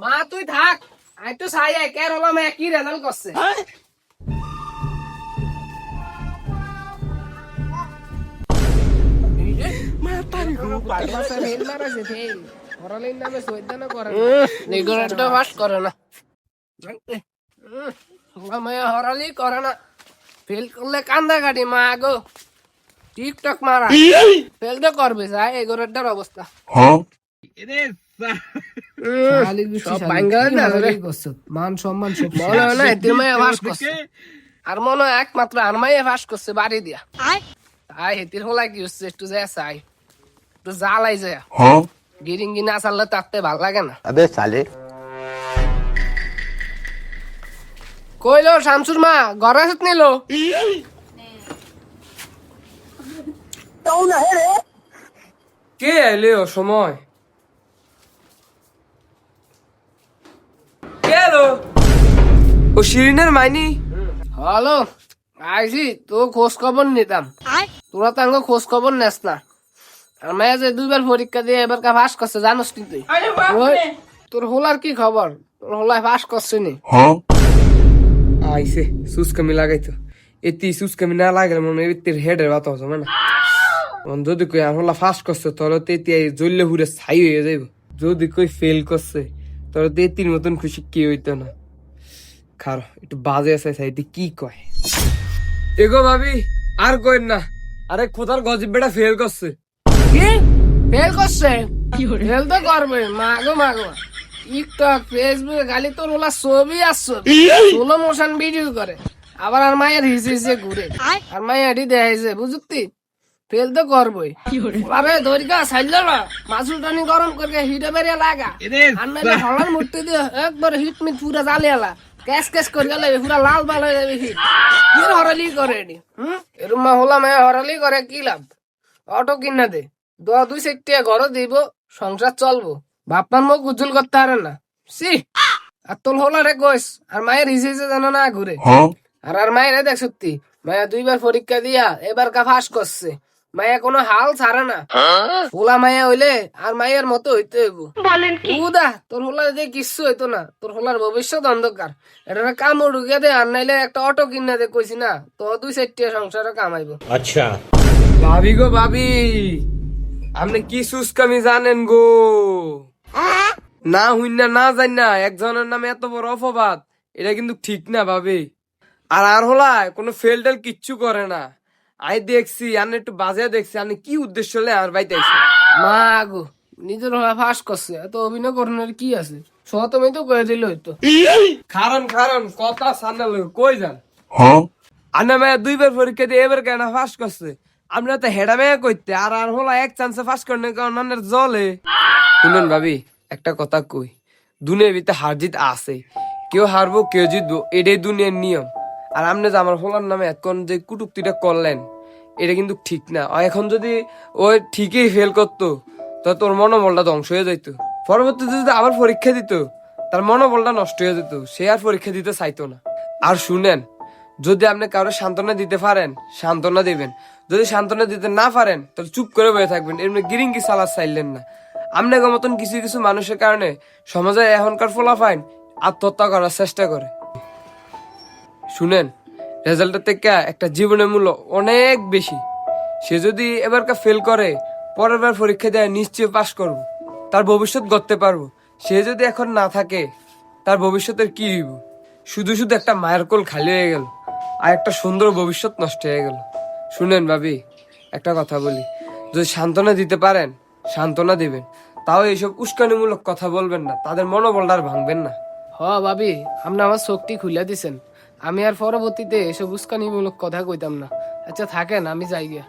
মা তুই থাক, আই তো চাই আই কে হলাম কি রেজাল্ট করছে। হরালি করে না, ফেল করলে কান্দা কাটি মা গো, টিকটক মারা ফেল তো করবে চাই এগোরের অবস্থা। মান সম্মান মনে হয় না এদের মাইয়া ফাঁস করছে, আর মনে হয় একমাত্র আর মাইয়া ফাঁস করছে বাড়ি দিয়া। তাই হেতির হলাই কি হচ্ছে একটু যায় চাই, একটু জ্বালাই যায় গিরিঙ্গি না চাললে তাতে ভাল লাগে না। अबे साले কইলো শামসুর মা ঘরে আসত নিল কে এলে ও সময় কে এলো? ও শিরিনের মাইনি? হ্যালো আইসি তো খোঁজ খবর নিতাম, তোরা তো আঙ্গ খোঁজ খবর নেস না। আর মেয়ে যে দুইবার পরীক্ষা দিয়ে এবার কা পাস করছে জানোস কিন্তু। ওই, তোর হোলার কি খবর? তোর হোলায় পাস করছে নি? আইসে সুস্কামি লাগাইতো, এতি সুস্কামি না লাগালে মনে হয় এতির হেডের বাতা হতো মানে। যদি কই আর হোলা ফার্স্ট করছে তাহলে তো এতি জ্বললে হুড়ে ছাই হয়ে যাইব। যদি কই ফেল করছে তাহলে তো এতির মতন খুশি কি হইতো না। খারো একটু বাজে আছে সাইডে কি কয়। এগো ভাবি আর কইন না, আরে খোদার গজব বেটা ফেল করছে। কি ফেল করছে? ফেল তো করবে মাগো মাগো। টিকটক ফেসবুকে খালি তোর ওলা ছবি আসছো, সোলো মোশন ভিডিও করে, আবার আর মায়ের হিসে হিসে ঘুরে, আর মায়ের হেঁটি দেখাইছে বুঝতি ফেল তো করবই। আরে দরিকা ছাইল না, মাসুল টানি গরম করে হিটে বেরিয়ে লাগা, আর নাইলে হলার মূর্তি দিয়ে একবার হিট মিট পুরা জ্বালিয়ালা ক্যাশ ক্যাশ করে গেলে পুরা লাল বাল হয়ে যাবে হিট। কি হরালি করে এটি? এরম মা হলাম হরালি করে কি লাভ? অটো কিনা দে, দুই সেটিয়া ঘর দিব, সংসার চলবো, বাপ্পার মুখ উজ্জ্বল করতে পারে না। সি আর তোর হোলারে কইস আর মায়ের হিসেছে জানো না ঘুরে। আর মায়ের দেখ সত্যি মায়া দুইবার পরীক্ষা দিয়া এবার কা ফাঁস করছে, মায়া কোনো হাল ছাড়ে না। হোলা মায়া হইলে আর মায়ের মতো হইতে হইব। উদা তোর হোলা দিয়ে কিচ্ছু হইতো না, তোর হোলার ভবিষ্যৎ অন্ধকার। এটা কামড় ঢুকে দে, আর নাইলে একটা অটো কিনা দে কইছি না, তো দুই চারটিয়া সংসারে কামাইব। अच्छा ভাবি গো ভাবি, আপনি কি সুস্কামি জানেন গো? না হইনা না জানি না একজনের নামে এত বড় অপবাদ, এটা কিন্তু ঠিক না ভাবি। আর হলায় কোনো ফেল টেল কিচ্ছু করে না। আই দেখছি আমি একটু বাজে দেখছি, আমি কি উদ্দেশ্য হলে আর বাইতে আইছি। মা গো নিজের হলা ফাঁস করছে, এত অভিনয় করানোর কি আছে? সতমে তো করে দিল হইতো। কারণ কারণ কথা সামনে কই যান? আন্না মায়া দুইবার পরীক্ষা দিয়ে এবার কেন ফাঁস করছে, আমরা তো হেডা মেয়া কইতে আর হলা এক চান্সে ফাঁস করলে কারণ জলে। শুনুন ভাবি একটা কথা কই, দুনিয়ার ভিতরে হার জিত আছে, কেউ হারবো কেউ জিতবো, এটাই দুনিয়ার নিয়ম। আর আপনি যে আমার হোলার নামে এখন যে কুটুক্তিটা করলেন এটা কিন্তু ঠিক না। এখন যদি ও ঠিকই ফেল করতো তো তোর মনোবলটা ধ্বংস হয়ে যাইতো, পরবর্তীতে যদি আবার পরীক্ষা দিত তার মনোবলটা নষ্ট হয়ে যেত, সে আর পরীক্ষা দিতে চাইতো না। আর শুনেন, যদি আপনি কারো সান্ত্বনা দিতে পারেন সান্ত্বনা দিবেন, যদি সান্ত্বনা দিতে না পারেন তাহলে চুপ করে বসে থাকবেন। এমনি গিরিঙ্গি চালা চাইলেন না। আপনাকে মতন কিছু কিছু মানুষের কারণে সমাজে এখনকার ফলাফল আত্মহত্যা করার চেষ্টা করে। শুনেন, রেজাল্টের থেকে একটা জীবনের মূল্য অনেক বেশি। সে যদি এবারকার ফেল করে পরের বার পরীক্ষা দেয় নিশ্চয় পাশ করব, তার ভবিষ্যৎ গড়তে পারবো। সে যদি এখন না থাকে তার ভবিষ্যতের কি হইব? শুধু শুধু একটা মায়ের কোল খালি হয়ে গেল আর একটা সুন্দর ভবিষ্যৎ নষ্ট হয়ে গেল। শুনেন ভাবি একটা কথা বলি, যদি সান্ত্বনা দিতে পারেন সান্ত্বনা দিবেন, তাও এইসব উস্কানিমূলক কথা বলবেন না, তাদের মনোবলটা আর ভাঙবেন না। হ ভাবি আপনি আমার চোখটি খুলে দিছেন, আমি আর পরবর্তীতে এসব উস্কানিমূলক কথা কইতাম না। আচ্ছা থাকেন আমি যাই গিয়া।